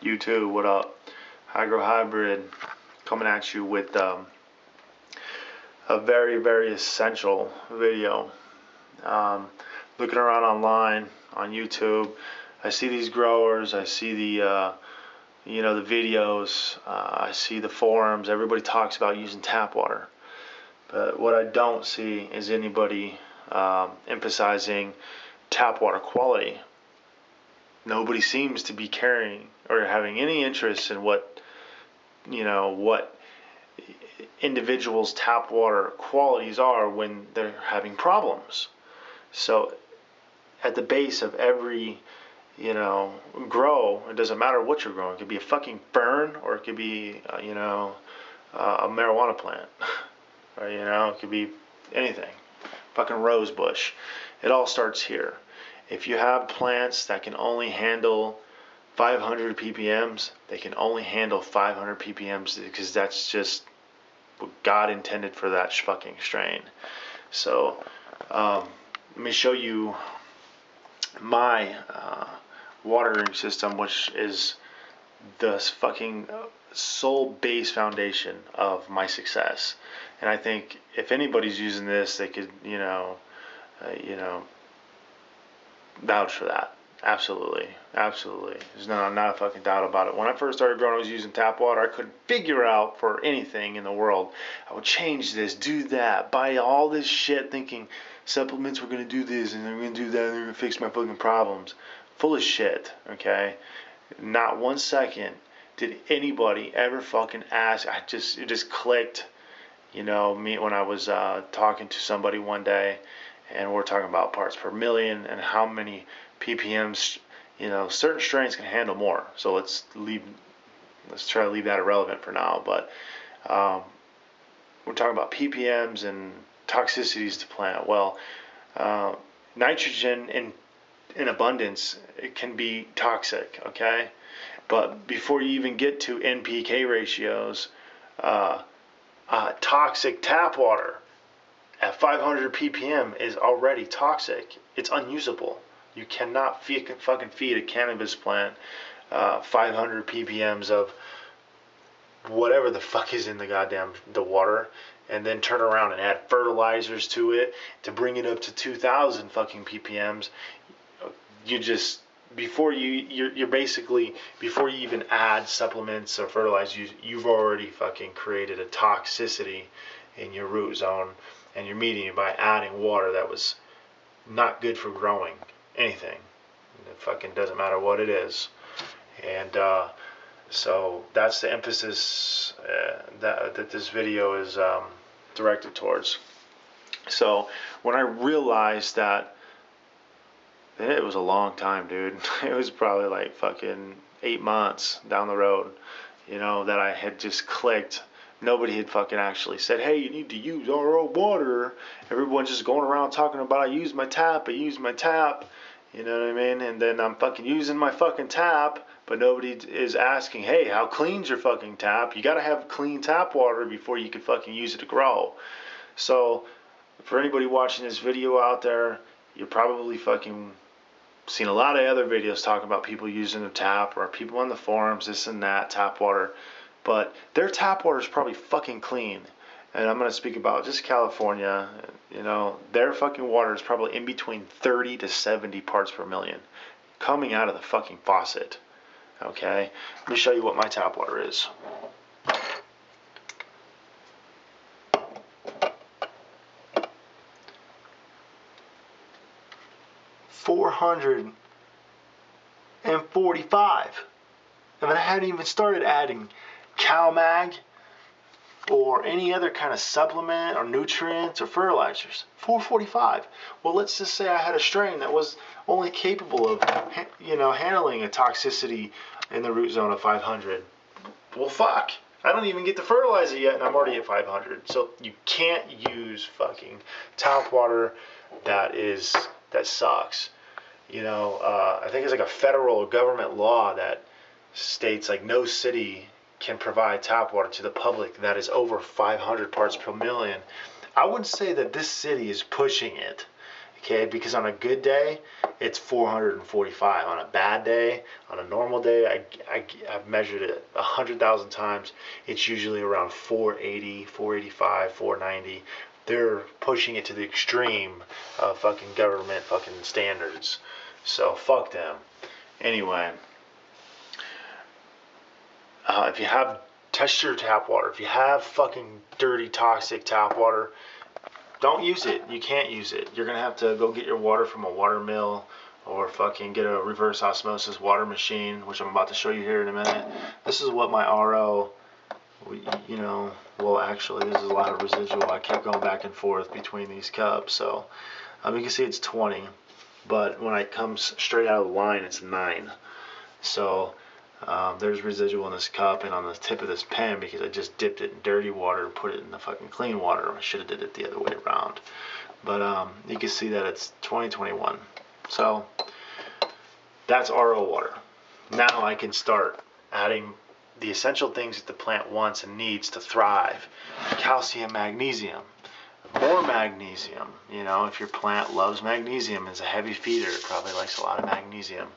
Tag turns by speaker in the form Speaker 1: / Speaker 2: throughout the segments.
Speaker 1: YouTube, what up? Hygro Hybrid coming at you with a very, very essential video. Looking around online on YouTube, I see these growers, I see the the videos, I see the forums. Everybody talks about using tap water, but what I don't see is anybody emphasizing tap water quality. Nobody seems to be caring or having any interest in what individuals' tap water qualities are when they're having problems. So at the base of every grow, it doesn't matter what you're growing. It could be a fucking fern, or it could be a marijuana plant, or it could be anything, fucking rose bush. It all starts here. If you have plants that can only handle 500 ppms, they can only handle 500 ppms because that's just what God intended for that fucking strain. So let me show you my watering system, which is the fucking sole base foundation of my success. And I think if anybody's using this, they could vouch for that. Absolutely. There's not a fucking doubt about it. When I first started growing, I was using tap water. I couldn't figure out for anything in the world. I would change this, do that, buy all this shit thinking supplements were going to do this and they're going to do that and they're going to fix my fucking problems. Full of shit, okay? Not 1 second did anybody ever fucking ask. It just clicked, me when I was talking to somebody one day, and we're talking about parts per million and how many ppms, certain strains can handle more. So let's try to leave that irrelevant for now. But we're talking about ppms and toxicities to plant. Well, nitrogen in abundance, it can be toxic, okay? But before you even get to NPK ratios, toxic tap water at 500 ppm is already toxic. It's unusable. You cannot fucking feed a cannabis plant 500 ppms of whatever the fuck is in the water, and then turn around and add fertilizers to it to bring it up to 2,000 fucking ppms. Before you even add supplements or fertilizers, you've already fucking created a toxicity in your root zone and your medium by adding water that was not good for growing anything. It fucking doesn't matter what it is. And so that's the emphasis that this video is directed towards. So when I realized that, it was a long time, dude. It was probably like fucking 8 months down the road, that I had just clicked. Nobody had fucking actually said, hey, you need to use RO water. Everyone's just going around talking about, I use my tap. You know what I mean? And then I'm fucking using my fucking tap, but nobody is asking, hey, how clean's your fucking tap? You gotta have clean tap water before you can fucking use it to grow. So for anybody watching this video out there, you're probably fucking seen a lot of other videos talking about people using the tap, or people on the forums, this and that, tap water. But their tap water is probably fucking clean. And I'm going to speak about just California. Their fucking water is probably in between 30 to 70 parts per million coming out of the fucking faucet. Okay? Let me show you what my tap water is. $445. And I hadn't even started adding CalMag or any other kind of supplement or nutrients or fertilizers. $445. Well, let's just say I had a strain that was only capable of handling a toxicity in the root zone of 500. Well, fuck. I don't even get the fertilizer yet, and I'm already at 500. So you can't use fucking tap water that sucks. I think it's like a federal government law that states like no city can provide tap water to the public that is over 500 parts per million. I would say that this city is pushing it, Okay, because on a good day, it's 445. On a bad day, on a normal day, I've measured it 100,000 times. It's usually around 480, 485, 490. They're pushing it to the extreme of fucking government fucking standards. So fuck them. Anyway, if you have, test your tap water. If you have fucking dirty, toxic tap water, don't use it. You can't use it. You're gonna have to go get your water from a water mill, or fucking get a reverse osmosis water machine, which I'm about to show you here in a minute. This is what my RO, you know, well, actually, this is a lot of residual. I kept going back and forth between these cups, so you can see it's 20, but when it comes straight out of the line, it's 9. So there's residual in this cup and on the tip of this pen, because I just dipped it in dirty water and put it in the fucking clean water. I should have did it the other way around. But you can see that it's 2021. So that's RO water. Now I can start adding the essential things that the plant wants and needs to thrive. Calcium, magnesium. More magnesium. You know, if your plant loves magnesium, is a heavy feeder, it probably likes a lot of magnesium.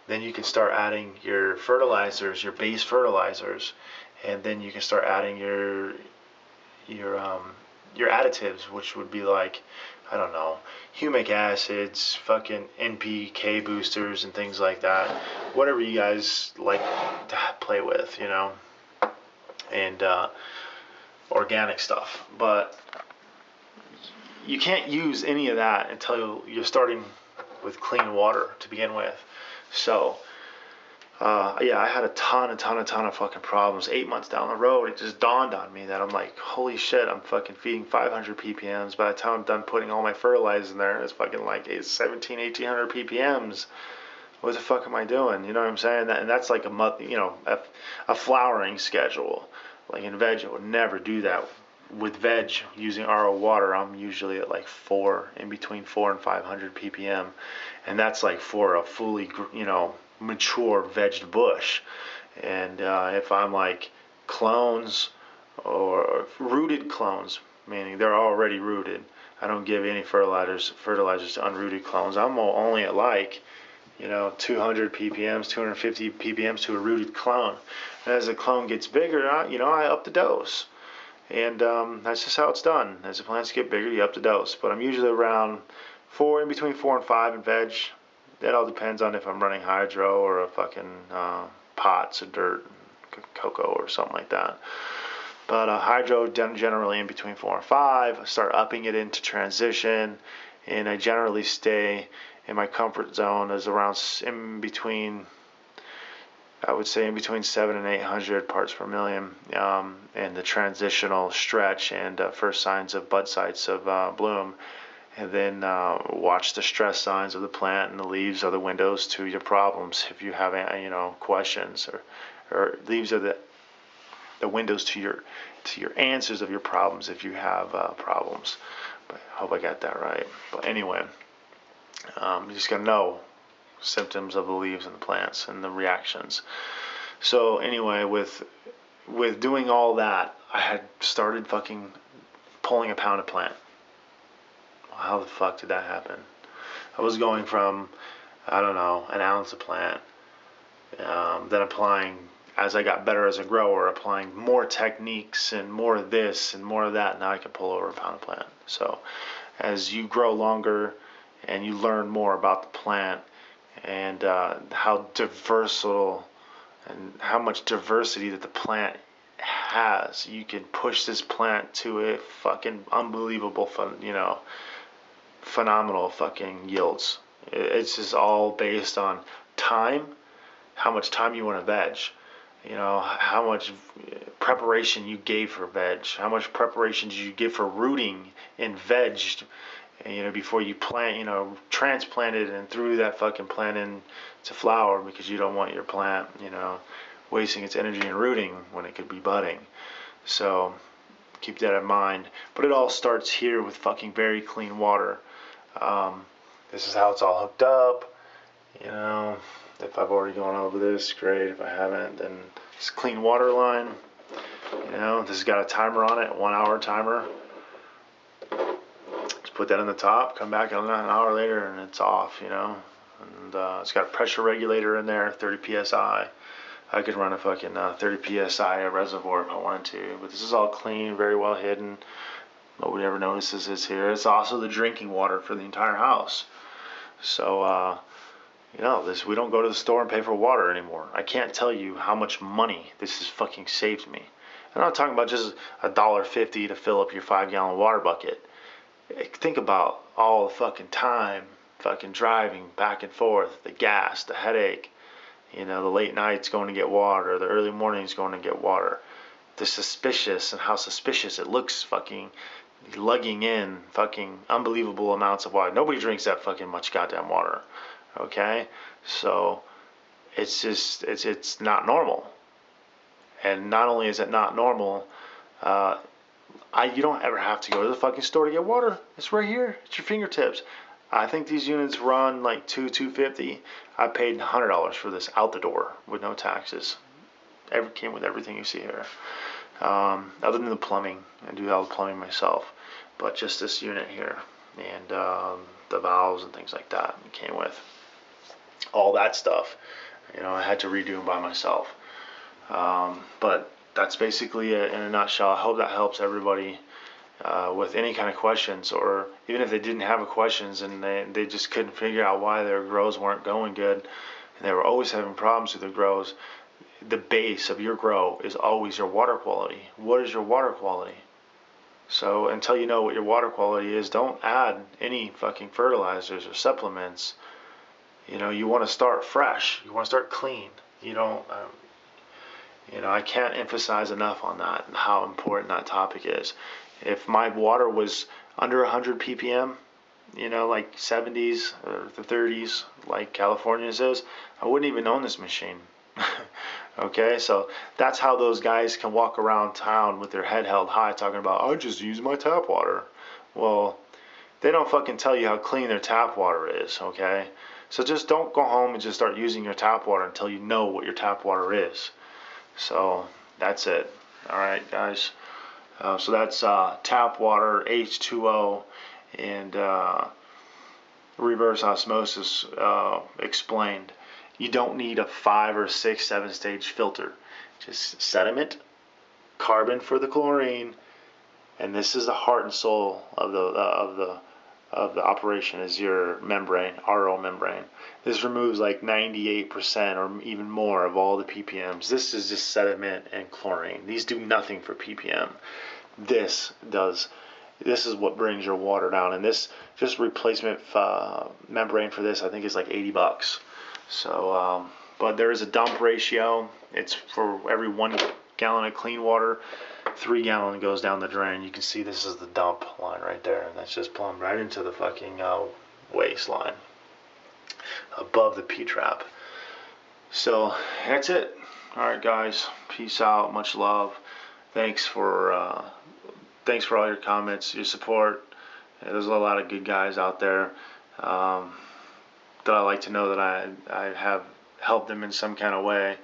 Speaker 1: Then you can start adding your fertilizers, your base fertilizers, and then you can start adding your additives, which would be like, I don't know, humic acids, fucking NPK boosters, and things like that. Whatever you guys like to play with, you know, and organic stuff. But you can't use any of that until you're starting with clean water to begin with. So, yeah, I had a ton of fucking problems. 8 months down the road, it just dawned on me that I'm like, holy shit, I'm fucking feeding 500 ppms. By the time I'm done putting all my fertilizers in there, it's fucking like 1800 ppms. What the fuck am I doing? You know what I'm saying? And that's like a month, you know, a flowering schedule. Like in veg, I would never do that. With veg, using RO water, I'm usually at like 4, in between 4 and 500 ppm. And that's like for a fully, you know, mature vegged bush. And if I'm like clones or rooted clones, meaning they're already rooted, I don't give any fertilizers to unrooted clones. I'm only at like, you know, 200 ppms, 250 ppms to a rooted clone. And as the clone gets bigger, you know, I up the dose. And that's just how it's done. As the plants get bigger, you up the dose. But I'm usually around 4, in between 4 and 5 in veg. That all depends on if I'm running hydro or a fucking pots of dirt, cocoa or something like that. But hydro generally in between 4 and 5. I start upping it into transition, and I generally stay in my comfort zone is around in between, I would say in between 7 and 800 parts per million, and the transitional stretch and first signs of bud sites of bloom. And then watch the stress signs of the plant, and the leaves are the windows to your problems. If you have, you know, questions, or leaves are the windows to your answers of your problems if you have problems. But I hope I got that right. But anyway, you just gotta know symptoms of the leaves and the plants and the reactions. So anyway, with doing all that, I had started fucking pulling a pound of plant. How the fuck did that happen? I was going from, I don't know, an ounce of plant, then applying, as I got better as a grower, applying more techniques and more of this and more of that. Now I can pull over a pound of plant. So as you grow longer and you learn more about the plant, and how versatile and how much diversity that the plant has, you can push this plant to a fucking unbelievable, you know, phenomenal fucking yields. It's just all based on time, how much time you want to veg, you know, how much preparation you gave for veg, how much preparation did you give for rooting in veg, you know, before you plant, you know, transplant it and threw that fucking plant into flower, because you don't want your plant, you know, wasting its energy in rooting when it could be budding. So keep that in mind. But it all starts here with fucking very clean water. This is how it's all hooked up. You know, if I've already gone over this, great. If I haven't, then it's a clean water line. You know, this has got a timer on it, 1 hour timer. put that on the top, come back an hour later, and it's off, you know. And it's got a pressure regulator in there, 30 psi. I could run a fucking 30 psi reservoir if I wanted to, but this is all clean, very well hidden. Nobody ever notices it's here. It's also the drinking water for the entire house. So, you know, we don't go to the store and pay for water anymore. I can't tell you how much money this has fucking saved me. I'm not talking about just $1.50 to fill up your 5-gallon water bucket. Think about all the fucking time, fucking driving back and forth, the gas, the headache, you know, the late nights going to get water, the early mornings going to get water, the suspicious and how suspicious it looks, fucking lugging in fucking unbelievable amounts of water. Nobody drinks that fucking much goddamn water, okay? So it's just, it's not normal. And not only is it not normal, you don't ever have to go to the fucking store to get water. It's right here. It's your fingertips. I think these units run like $250. I paid $100 for this out the door with no taxes. Came with everything you see here. Other than the plumbing, I do all the plumbing myself, but just this unit here and the valves and things like that it came with. All that stuff, you know, I had to redo them by myself. But that's basically it in a nutshell. I hope that helps everybody with any kind of questions, or even if they didn't have a questions and they just couldn't figure out why their grows weren't going good and they were always having problems with their grows. The base of your grow is always your water quality. What is your water quality? So until you know what your water quality is, don't add any fucking fertilizers or supplements. You know, you want to start fresh. You want to start clean. You don't, you know, I can't emphasize enough on that and how important that topic is. If my water was under 100 ppm, you know, like 70s or the 30s, like California's is, I wouldn't even own this machine. Okay, so that's how those guys can walk around town with their head held high talking about, I just use my tap water. Well, they don't fucking tell you how clean their tap water is, okay? So just don't go home and just start using your tap water until you know what your tap water is. So that's it. All right, guys. So that's tap water, H2O, and reverse osmosis explained. You don't need a 5 or 6, 7 stage filter. Just sediment, carbon for the chlorine, and this is the heart and soul of the operation is your membrane, RO membrane. This removes like 98% or even more of all the ppms. This is just sediment and chlorine. These do nothing for ppm. This does. This is what brings your water down, and this just replacement membrane for this I think is like $80. So, but there is a dump ratio. It's for every 1 gallon of clean water, 3 gallon goes down the drain. You can see this is the dump line right there, and that's just plumbed right into the fucking waste line above the P-trap. So that's it. All right, guys. Peace out. Much love. Thanks for all your comments, your support. There's a lot of good guys out there. That I like to know that I have helped them in some kind of way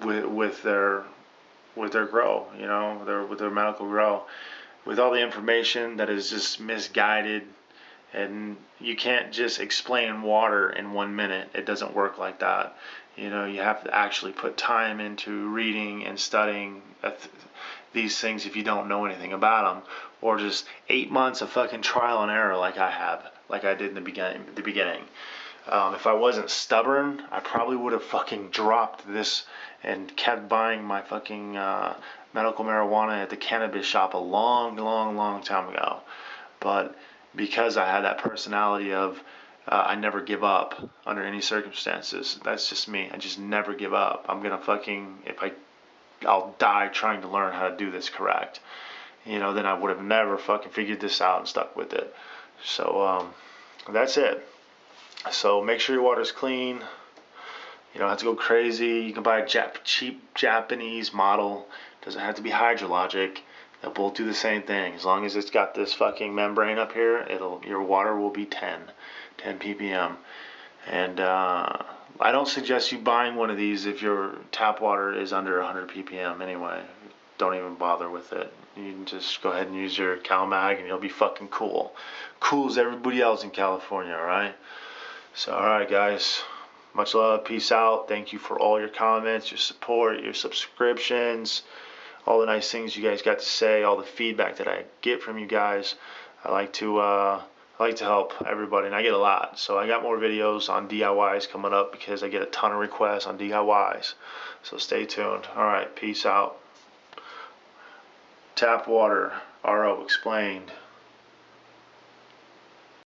Speaker 1: with their grow, you know, with their medical grow, with all the information that is just misguided, and you can't just explain water in 1 minute. It doesn't work like that. You know, you have to actually put time into reading and studying these things if you don't know anything about them, or just 8 months of fucking trial and error like I did in the beginning. If I wasn't stubborn, I probably would have fucking dropped this and kept buying my fucking medical marijuana at the cannabis shop a long time ago. But because I had that personality of I never give up under any circumstances. That's just me. I just never give up. I'm gonna fucking, I'll die trying to learn how to do this correct. You know, then I would have never fucking figured this out and stuck with it. So that's it. So make sure your water's clean. You don't have to go crazy. You can buy a cheap Japanese model. Doesn't have to be hydrologic. They'll both do the same thing. As long as it's got this fucking membrane up here, your water will be 10 ppm. And I don't suggest you buying one of these if your tap water is under 100 ppm anyway. don't even bother with it. You can just go ahead and use your CalMag and you'll be fucking cool. Cool as everybody else in California, alright? So, alright guys. Much love. Peace out. Thank you for all your comments, your support, your subscriptions, all the nice things you guys got to say, all the feedback that I get from you guys. I like to help everybody, and I get a lot. So I got more videos on DIYs coming up because I get a ton of requests on DIYs. So stay tuned. Alright, peace out. Tap water, RO explained.